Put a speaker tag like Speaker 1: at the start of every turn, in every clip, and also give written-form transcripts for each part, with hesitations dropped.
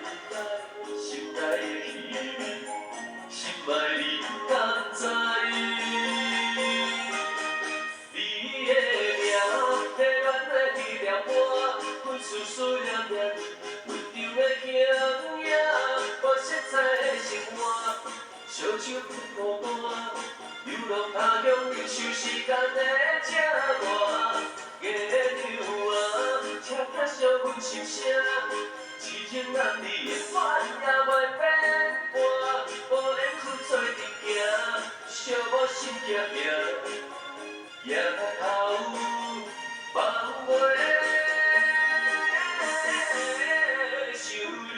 Speaker 1: 来，心内的稀微，心爱你敢知？你的名，体软的彼条歌，阮思思念念，温柔的形影，无色彩的生活，烧酒分孤单，流浪他乡，忍受时间的折磨。月亮啊，请接受阮心声，痴情男女的怨也袂变卦，无缘分做阵行，寂寞心惊惊。夜头放袂想你。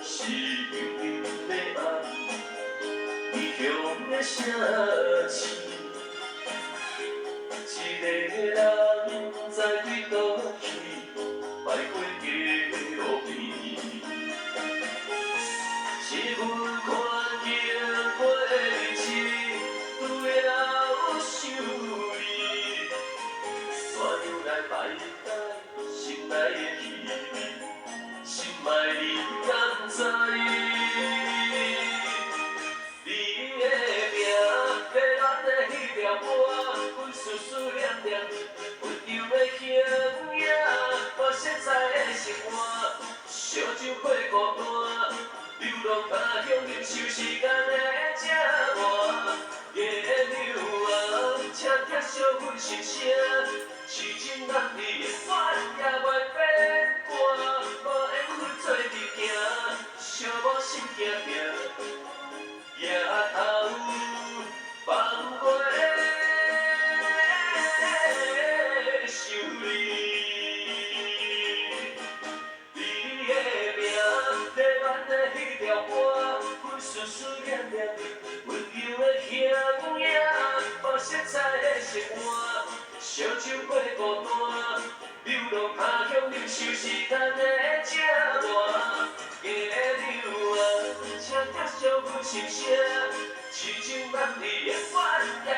Speaker 1: 是悠悠的爱，异乡的城市，一个人在对倒去，徘徊街路边。是阮看见过的日子，愈了想你，怎样来摆摆心内的气味？心爱你敢知？你的名，体软的彼条歌，阮思思念念，温柔的形影，无色彩的生活，烧酒配孤单，流浪他乡，忍受时间的折磨。月亮啊，请接受阮心声，痴情男女的怨也袂变卦，无缘分做阵行，寂寞心惊惊。夜头放袂想你。你的名，体软的彼条歌，阮思思念念，温柔的形影，无色彩的生活，烧酒配孤单，流浪他乡，忍受时间的折磨。月亮啊，请接受阮心声，痴情男女的怨也